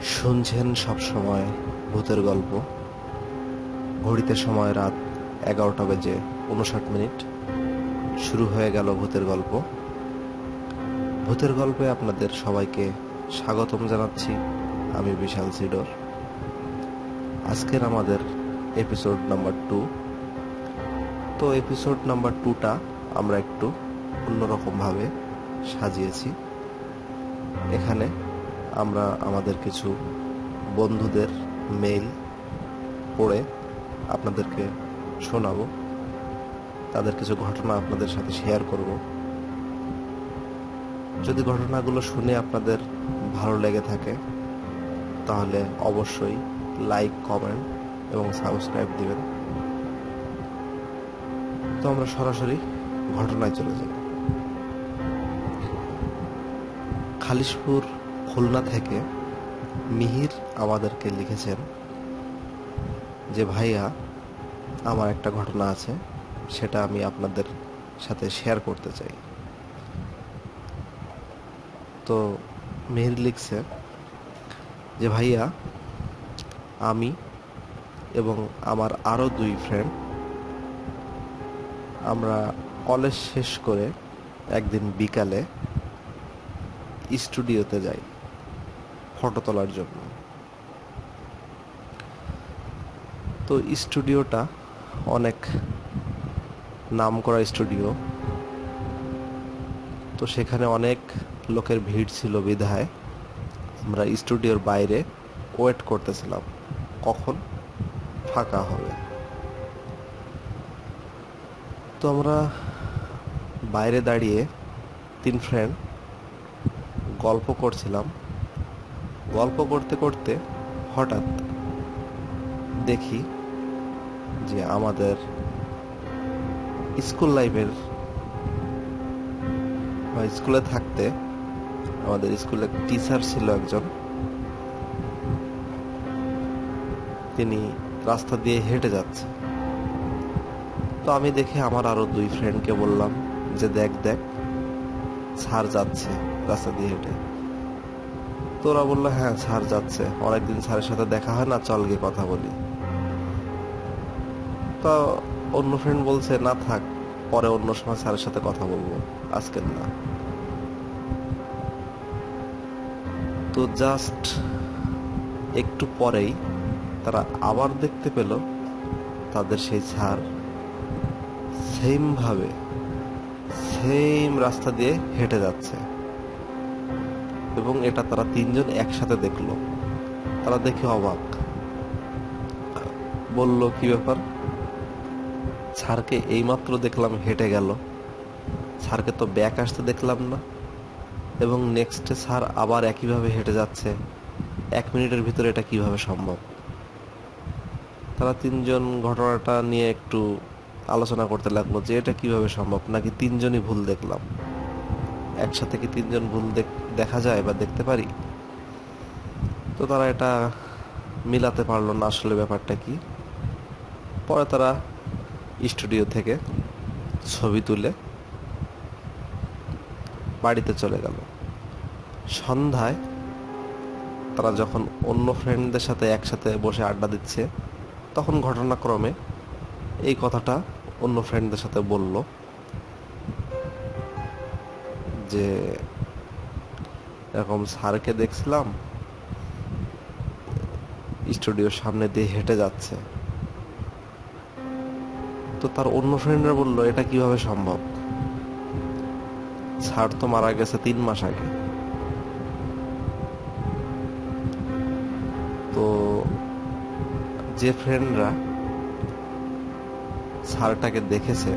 শুনছেন সবসময় ভূতের গল্প। ঘড়িতে সময় রাত 11:59। শুরু হয়ে গেল ভূতের গল্প। ভূতের গল্পে আপনাদের সবাইকে স্বাগতম জানাচ্ছি। আমি বিশাল সিডর। আজকের আমাদের এপিসোড নাম্বার 2। তো এপিসোড নাম্বার 2টা আমরা একটু অন্যরকমভাবে সাজিয়েছি। এখানে আমরা আমাদের কিছু বন্ধুদের মেইল পড়ে আপনাদেরকে শোনাবো, তাদের কিছু ঘটনা আপনাদের সাথে শেয়ার করব। যদি ঘটনাগুলো শুনে আপনাদের ভালো লেগে থাকে তাহলে অবশ্যই লাইক, কমেন্ট এবং সাবস্ক্রাইব দিবেন। তো আমরা সরাসরি ঘটনায় চলে যাই। খালিশপুর, খুলনা থেকে মিহির আমাদেরকে লিখেছেন যে ভাইয়া, আমার একটা ঘটনা আছে, সেটা আমি আপনাদের সাথে শেয়ার করতে চাই। তো মিহির লিখছে যে ভাইয়া, আমি এবং আমার আরও 2 ফ্রেন্ড আমরা কলেজ শেষ করে একদিন বিকালে স্টুডিওতে যাই ফটো তোলার জন্য। তো স্টুডিওটা অনেক নামকরা স্টুডিও। তো সেখানে অনেক লোকের ভিড় ছিল বিধায় আমরা স্টুডিওর বাইরে ওয়েট করতেছিলাম কখন ফাঁকা হবে। তো আমরা বাইরে দাঁড়িয়ে 3 ফ্রেন্ড গল্প করছিলাম। গল্প করতে করতে হঠাৎ দেখি যে আমাদের স্কুল লাইফের স্কুলে থাকতে আমাদের স্কুলে টিচার ছিল একজন, তিনি রাস্তা দিয়ে হেঁটে যাচ্ছে। তো আমি দেখে আমার আরো 2 ফ্রেন্ডকে বললাম যে দেখ দেখ, স্যার যাচ্ছে রাস্তা দিয়ে হেঁটে। তোরা বললো হ্যাঁ স্যার যাচ্ছে, অনেকদিন স্যারের সাথে দেখা হয় না, চল গিয়ে কথা বলি। তো অন্য ফ্রেন্ড বলছে না থাক, পরে অন্য সময় স্যারের সাথে কথা বলবো, আজকে না। তো জাস্ট একটু পরেই তারা আবার দেখতে পেল তাদের সেই স্যার সেম রাস্তা দিয়ে হেঁটে যাচ্ছে, এবং এটা তারা 3 জন একসাথে দেখলো। তারা দেখে অবাক, বলল কি ব্যাপার, স্যারকে এইমাত্র দেখলাম হেঁটে গেল, স্যারকে তো ব্যাক আসতে দেখলাম না, এবং নেক্সটে স্যার আবার একইভাবে হেঁটে যাচ্ছে। 1 মিনিটের ভিতরে এটা কিভাবে সম্ভব? তারা 3 জন ঘটনাটা নিয়ে একটু আলোচনা করতে লাগলো যে এটা কিভাবে সম্ভব, নাকি 3 জনই ভুল দেখলাম। একসাথে কি 3 জন ভুল দেখা যায় বা দেখতে পারি? তো তারা এটা মিলাতে পারলো না আসলে ব্যাপারটা কি। পরে তারা স্টুডিও থেকে ছবি তুলে বাড়িতে চলে গেল। সন্ধ্যায় তারা যখন অন্য ফ্রেন্ডদের সাথে একসাথে বসে আড্ডা দিচ্ছে, তখন ঘটনাক্রমে এই কথাটা অন্য ফ্রেন্ডদের সাথে বলল যে এরকম স্যারকে দেখছিলাম স্টুডিওর সামনে দিয়ে হেঁটে যাচ্ছে। তো তার অন্য ফ্রেন্ডরা বলল এটা কিভাবে সম্ভব, স্যার তো মারা গেছে 3 মাস আগে। তো যে ফ্রেন্ডরা স্যারটাকে দেখেছে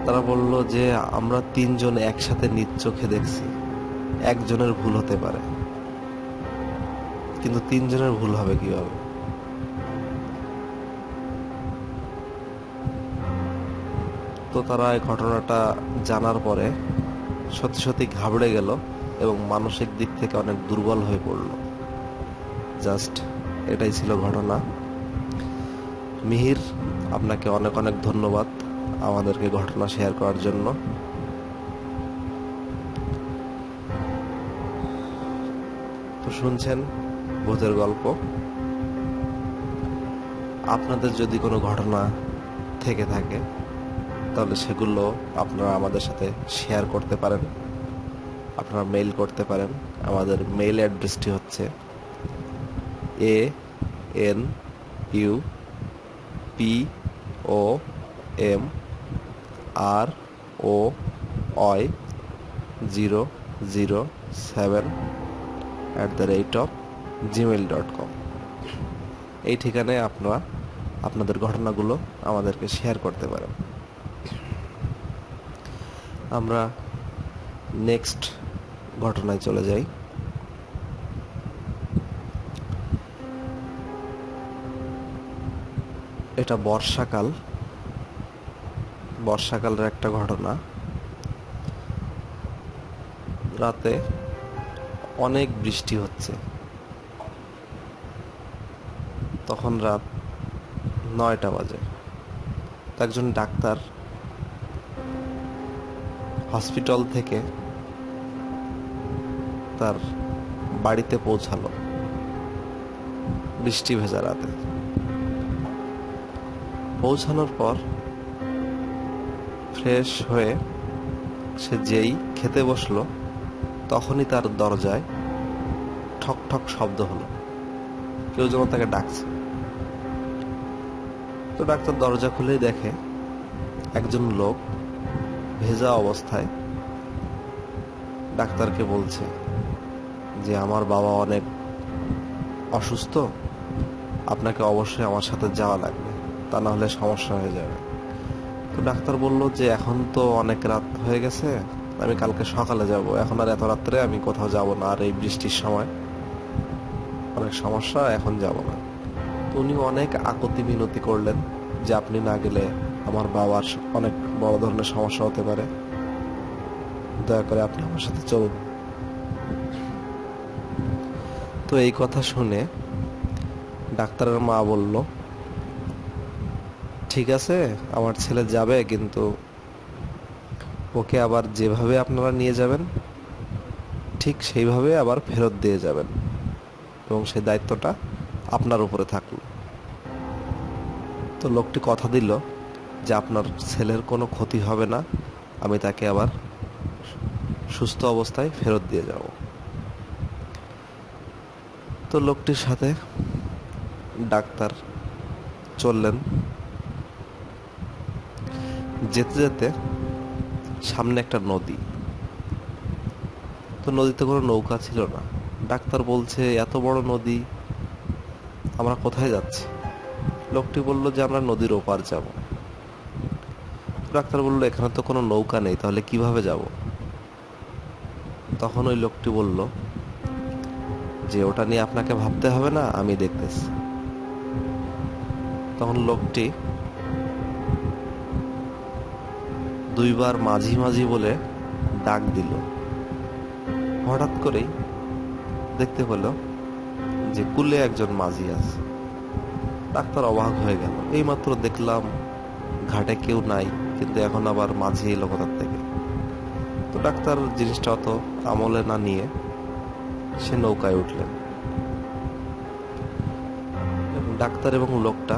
তারা বলল যে আমরা 3 জন একসাথে নিজ চোখে দেখছি, একজনের ভুল হতে পারে, কিন্তু 3 জনের ভুল হবে কিভাবে? তো তারা এই ঘটনাটা জানার পরে সত্যি সত্যি ঘাবড়ে গেল এবং মানসিক দিক থেকে অনেক দুর্বল হয়ে পড়ল। জাস্ট এটাই ছিল ঘটনা। মিহির, আপনাকে অনেক অনেক ধন্যবাদ আমাদেরকে ঘটনা শেয়ার করার জন্য। শুনছেন ভূতের গল্প। আপনাদের যদি কোনো ঘটনা থেকে থাকে তাহলে সেগুলো আপনারা আমাদের সাথে শেয়ার করতে পারেন, আপনারা মেইল করতে পারেন। আমাদের মেইল অ্যাড্রেসটি হচ্ছে ANUPOMR007@gmail.com। এই ঠিকানায় আপনারা আপনাদের ঘটনাগুলো আমাদেরকে শেয়ার করতে পারেন। আমরা নেক্সট ঘটনায় চলে যাই। এটা বর্ষাকালের একটা ঘটনা। রাতে অনেক বৃষ্টি হচ্ছে। তখন রাত 9টা বাজে। একজন ডাক্তার হসপিটাল থেকে তার বাড়িতে পৌঁছালো বৃষ্টি ভেজা রাতে। পৌঁছানোর পর ফ্রেশ হয়ে সে যেই খেতে বসলো তখনই তার দরজায় ঠক ঠক শব্দ হলো, কেউ যেন তাকে ডাকছে। তো ডাক্তার দরজা খুলেই দেখে একজন লোক ভেজা অবস্থায় ডাক্তারকে বলছে যে আমার বাবা অনেক অসুস্থ, আপনাকে অবশ্যই আমার সাথে যাওয়া লাগবে, তা না হলে সমস্যা হয়ে যাবে। তো ডাক্তার বলল যে এখন তো অনেক রাত হয়ে গেছে, আমি কালকে সকালে যাব, এখন আর এত রাত্রে আমি কোথাও যাব না, আর এই বৃষ্টির সময় অনেক সমস্যা, এখন যাব না। তো উনি অনেক আকুতি মিনতি করলেন যে আপনি না গেলে আমার বাবার অনেক বড় ধরনের সমস্যা হতে পারে, দয়া করে আপনি আমার সাথে চলুন। তো এই কথা শুনে ডাক্তারের মা বলল, ঠিক আছে আমার ছেলে যাবে, কিন্তু ওকে আবার যেভাবে আপনারা নিয়ে যাবেন ঠিক সেইভাবে আবার ফেরত দিয়ে যাবেন, এবং সেই দায়িত্বটা আপনার উপরে থাকলো। তো লোকটি কথা দিল যে আপনার ছেলের কোনো ক্ষতি হবে না, আমি তাকে আবার সুস্থ অবস্থায় ফেরত দিয়ে যাব। তো লোকটির সাথে ডাক্তার চললেন। যেতে যেতে সামনে একটা নদী। তো নদীতে কোনো নৌকা ছিল না। ডাক্তার বলছে এত বড় নদী, আমরা কোথায় যাচ্ছি? লোকটি বলল যে আমরা নদীর ওপার যাব। ডাক্তার বলল এখানে তো কোনো নৌকা নেই, তাহলে কিভাবে যাব? তখন ওই লোকটি বলল যে ওটা নিয়ে আপনাকে ভাবতে হবে না, আমি দেখতেছি। তখন লোকটি দুইবার মাঝি মাঝি বলে ডাক দিল। হঠাৎ করেই দেখতে পেল যে কুলে একজন মাঝি আছে। ডাক্তার অবাক হয়ে গেল, এইমাত্র দেখলাম ঘাটে কেউ নাই, কিন্তু এখন আবার মাঝি এলো কোথার থেকে? তো ডাক্তার জিনিসটা অত আমলে না নিয়ে সে নৌকায় উঠলেন। ডাক্তার এবং লোকটা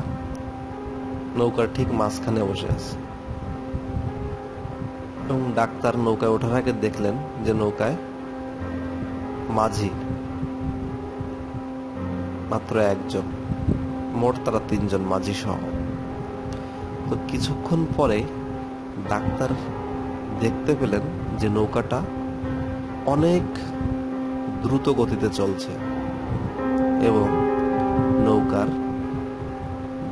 নৌকার ঠিক মাঝখানে বসে আছে, এবং ডাক্তার নৌকায় ওঠার আগে দেখলেন যে নৌকায় মাঝি মাত্র একজন, মোট তারা 3 জন মাঝি সহ। তো কিছুক্ষণ পরে ডাক্তার দেখতে পেলেন যে নৌকাটা অনেক দ্রুত গতিতে চলছে এবং নৌকার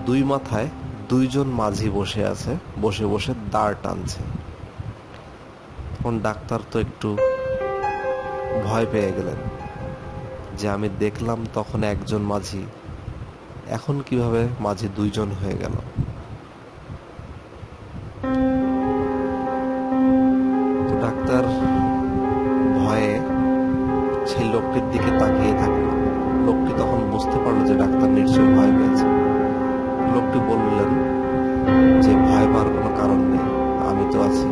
2 মাথায় 2 জন মাঝি বসে আছে, বসে বসে দাঁড় টানছে। তখন ডাক্তার তো একটু ভয় পেয়ে গেলেন যে আমি দেখলাম তখন একজন মাঝি, এখন কিভাবে মাঝি 2 জন হয়ে গেল? তো ডাক্তার ভয়ে সেই লোকটির দিকে তাকিয়ে থাকলো। লোকটি তখন বুঝতে পারলো যে ডাক্তার নিশ্চয়ই ভয় পেয়েছে। লোকটি বললেন যে ভয় পাওয়ার কোনো কারণ নেই, আমি তো আছি।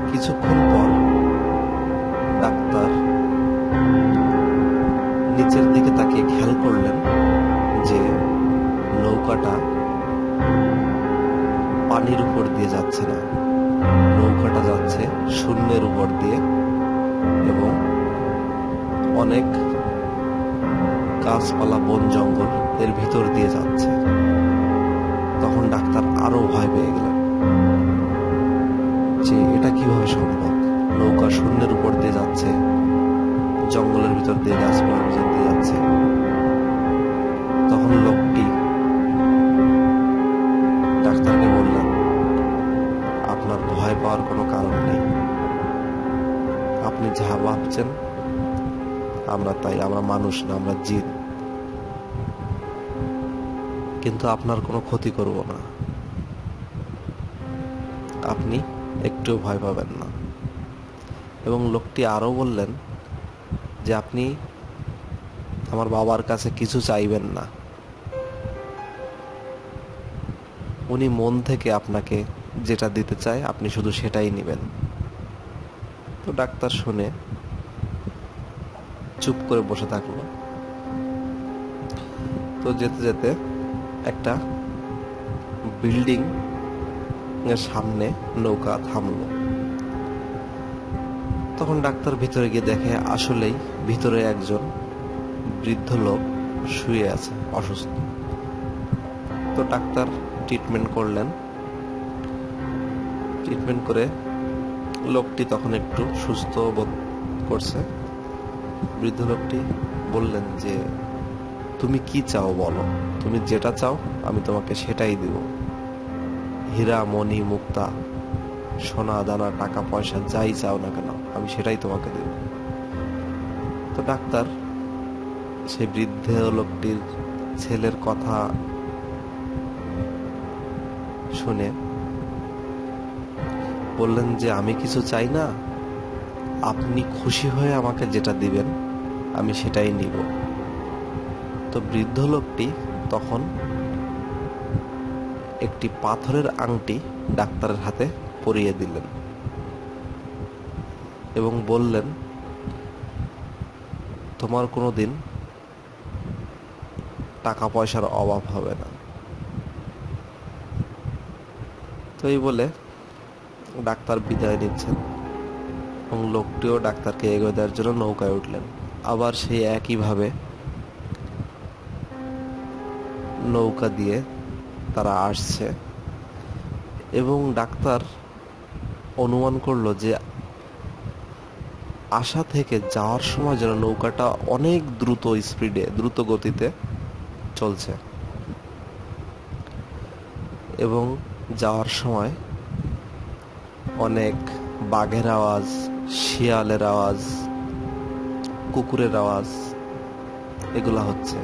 কিছুক্ষণ পর ডাক্তার পানির উপর দিয়ে যাচ্ছে না, নৌকাটা যাচ্ছে শূন্যের উপর দিয়ে এবং অনেক গাছপালা, বন জঙ্গল এর ভিতর দিয়ে যাচ্ছে। তখন ডাক্তার আরো ভয় পেয়ে গেলেন যে এটা কিভাবে সম্ভব, নৌকা শূন্যের উপর দিয়ে যাচ্ছে, জঙ্গলের ভিতর দিয়ে, গাছপালার ভিতর দিয়ে যাচ্ছে। তখন লোকটি ডাক্তারকে বললেন, আপনার ভয় পাওয়ার কোনো কারণ নেই, আপনি যা ভাবছেন আমরা তাই, আমরা মানুষ না, আমরা জিন, কিন্তু আপনার কোনো ক্ষতি করব না, আপনি একটু ভয় পাবেন না। এবং লোকটি আরো বললেন যে আপনি আমার বাবার কাছে কিছু চাইবেন না, উনি মন থেকে আপনাকে যেটা দিতে চায় আপনি শুধু সেটাই নেবেন। তো ডাক্তার শুনে চুপ করে বসে থাকলো। তো যেতে যেতে একটা বিল্ডিং এর সামনে নৌকা থামলো। তখন ডাক্তার ভিতরে গিয়ে দেখে আসলেই ভিতরে একজন বৃদ্ধ লোক শুয়ে আছে, অসুস্থ। তো ডাক্তার ট্রিটমেন্ট করলেন, ট্রিটমেন্ট করে লোকটি তখন একটু সুস্থ বোধ করছে। বৃদ্ধ লোকটি বললেন যে তুমি কি চাও বলো, তুমি যেটা চাও আমি তোমাকে সেটাই দিব, হীরা মণি মুক্তা সোনা দানা টাকা পয়সা যাই চাও না কেন আমি সেটাই তোমাকে দেব। তো ডাক্তার সেই বৃদ্ধ লোকটির ছেলের কথা শুনে বললেন যে আমি কিছু চাই না, আপনি খুশি হয়ে আমাকে যেটা দিবেন আমি সেটাই নিব। তো বৃদ্ধ লোকটি তখন একটি পাথরের আংটি ডাক্তারের হাতে পরিয়ে দিলেন এবং বললেন তোমার কোনোদিন টাকা পয়সার অভাব হবে না। তো এই বলে ডাক্তার বিদায় নিচ্ছেন এবং লোকটিও ডাক্তারকে এগিয়ে দেওয়ার জন্য নৌকায় উঠলেন। আবার সেই একইভাবে নৌকা দিয়ে তারা আসছে এবং ডাক্তার অনুমান করলো যে আসা থেকে যাওয়ার সময় যেন নৌকাটা অনেক দ্রুত স্পিডে, দ্রুত গতিতে চলছে এবং যাওয়ার সময় অনেক বাঘের আওয়াজ, শিয়ালের আওয়াজ, কুকুরের আওয়াজ এগুলা হচ্ছে।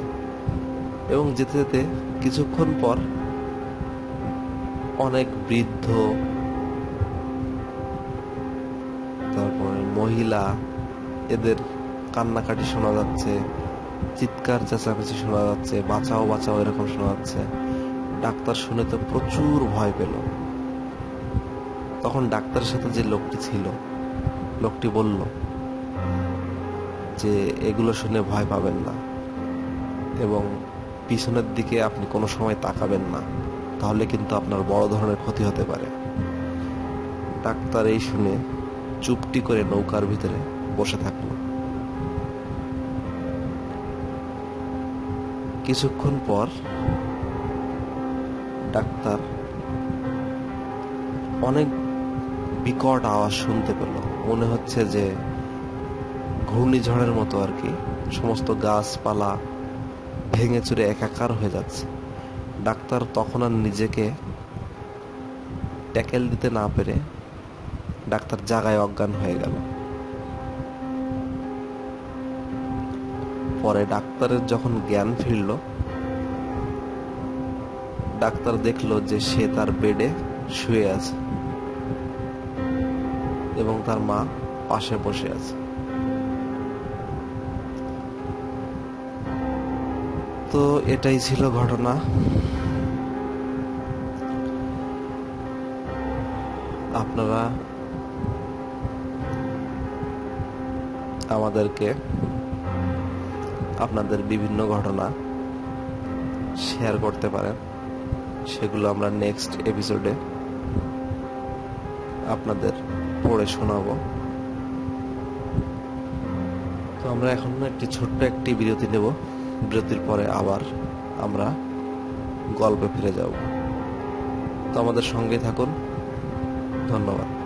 এবং যেতে যেতে কিছুক্ষণ পর অনেক বৃদ্ধ, তারপরে মহিলা, এদের কান্নাকাটি শোনা যাচ্ছে, চিৎকার চেঁচামেচি শোনা যাচ্ছে, বাঁচাও বাঁচাও এরকম শোনা যাচ্ছে। ডাক্তার শুনে তো প্রচুর ভয় পেল। তখন ডাক্তারের সাথে যে লোকটি ছিল, লোকটি বলল যে এগুলো শুনে ভয় পাবেন না এবং পিছনের দিকে আপনি কোনো সময় তাকাবেন না, তাহলে কিন্তু আপনার বড় ধরনের ক্ষতি হতে পারে। ডাক্তার এই শুনে চুপটি করে নৌকার ভিতরে বসে থাকলো। কিছুক্ষণ পর ডাক্তার অনেক বিকট আওয়াজ শুনতে পেল, মনে হচ্ছে যে ঘূর্ণিঝড়ের মতো আর কি, সমস্ত গাছপালা ভেঙে চুরে একাকার হয়ে যাচ্ছে। ডাক্তার তখন আর নিজেকে ট্যাকেল দিতে না পেরে ডাক্তার জায়গায় অজ্ঞান হয়ে গেল। পরে ডাক্তারের যখন জ্ঞান ফিরল, ডাক্তার দেখলো যে সে তার বেডে শুয়ে আছে এবং তার মা পাশে বসে আছে। তো এটাই ছিল ঘটনা। আপনারা আমাদেরকে আপনাদের বিভিন্ন ঘটনা শেয়ার করতে পারেন। সেগুলো আমরা নেক্সট এপিসোডে আপনাদের পড়ে শোনাবো। তো আমরা এখন ছোট্ট একটি বিরতি নেব। বিরতির পরে আবার আমরা গল্পে ফিরে যাব। তো আমাদের সঙ্গে থাকুন। ধন্যবাদ।